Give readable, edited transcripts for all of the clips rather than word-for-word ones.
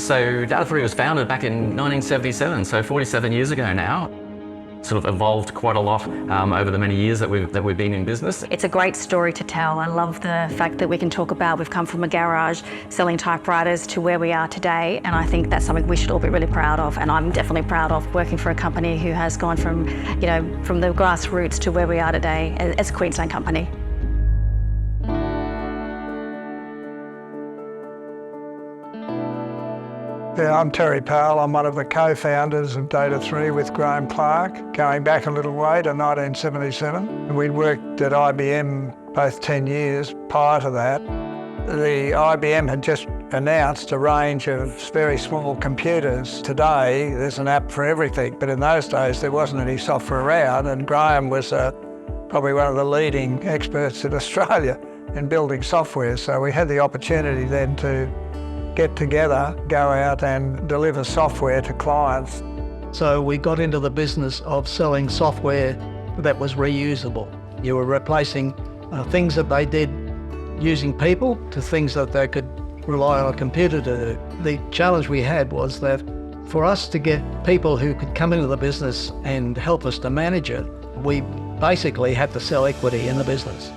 So Data3 was founded back in 1977, so 47 years ago now. Sort of evolved quite a lot over the many years that we've been in business. It's a great story to tell. I love the fact that we can talk about we've come from a garage selling typewriters to where we are today, and I think that's something we should all be really proud of, and I'm definitely proud of working for a company who has gone from, from the grassroots to where we are today as a Queensland company. Yeah, I'm Terry Powell. I'm one of the co-founders of Data3 with Graham Clark, going back a little way to 1977. We'd worked at IBM both 10 years prior to that. The IBM had just announced a range of very small computers. Today, there's an app for everything, but in those days, there wasn't any software around, and Graham was probably one of the leading experts in Australia in building software. So we had the opportunity then to get together, go out and deliver software to clients. So we got into the business of selling software that was reusable. You were replacing things that they did using people to things that they could rely on a computer to do. The challenge we had was that for us to get people who could come into the business and help us to manage it, we basically had to sell equity in the business.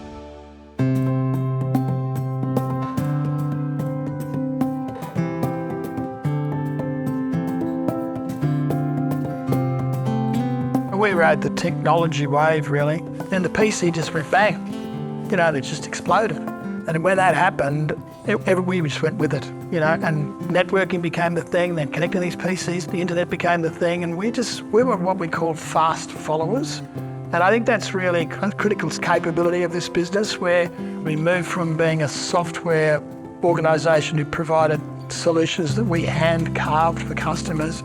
We rode the technology wave, really. Then the PC just went bang. It just exploded. And when that happened, we just went with it, and networking became the thing, then connecting these PCs, the internet became the thing, and we were what we call fast followers. And I think that's really a critical capability of this business, where we moved from being a software organisation who provided solutions that we hand-carved for customers,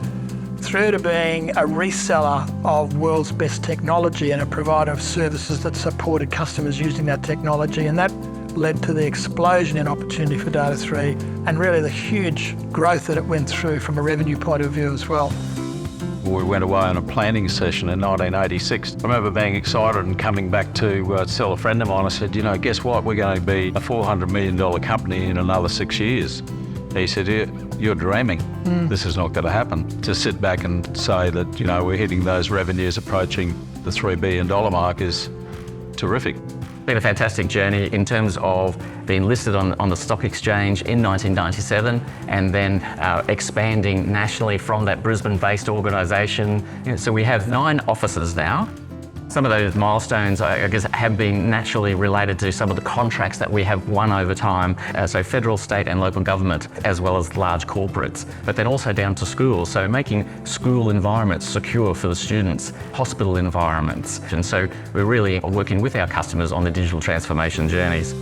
through to being a reseller of world's best technology and a provider of services that supported customers using that technology. And that led to the explosion in opportunity for Data3 and really the huge growth that it went through from a revenue point of view as well. We went away on a planning session in 1986. I remember being excited and coming back to tell a friend of mine. I said, guess what? We're going to be a $400 million company in another 6 years. He said, you're dreaming. This is not going to happen. To sit back and say that, we're hitting those revenues approaching the $3 billion mark is terrific. It's been a fantastic journey in terms of being listed on the stock exchange in 1997 and then expanding nationally from that Brisbane-based organisation. So we have 9 offices now. Some of those milestones, I guess, have been naturally related to some of the contracts that we have won over time. So federal, state and local government, as well as large corporates, but then also down to schools. So making school environments secure for the students, hospital environments. And so we're really working with our customers on the digital transformation journeys.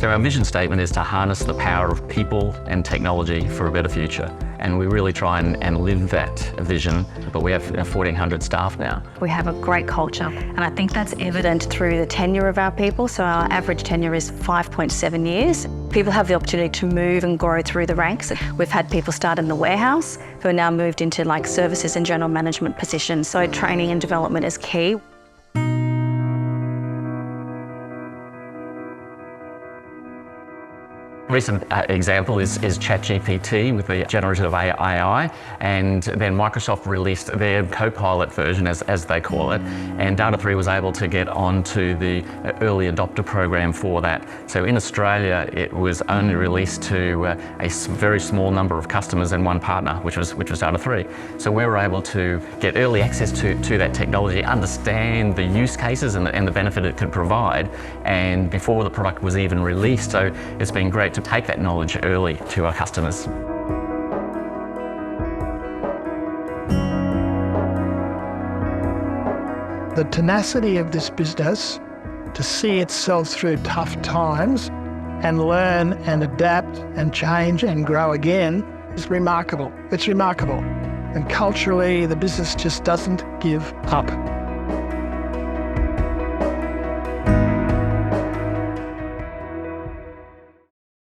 So our vision statement is to harness the power of people and technology for a better future. And we really try and live that vision, but we have 1,400 staff now. We have a great culture, and I think that's evident through the tenure of our people. So our average tenure is 5.7 years. People have the opportunity to move and grow through the ranks. We've had people start in the warehouse who are now moved into services and general management positions. So training and development is key. Recent example is ChatGPT with the generative AI, and then Microsoft released their Copilot version, as they call it, and Data3 was able to get onto the early adopter program for that. So in Australia, it was only released to a very small number of customers and one partner, which was Data3. So we were able to get early access to that technology, understand the use cases and the benefit it could provide, and before the product was even released. So it's been great to take that knowledge early to our customers. The tenacity of this business to see itself through tough times and learn and adapt and change and grow again is remarkable. It's remarkable. And culturally, the business just doesn't give up.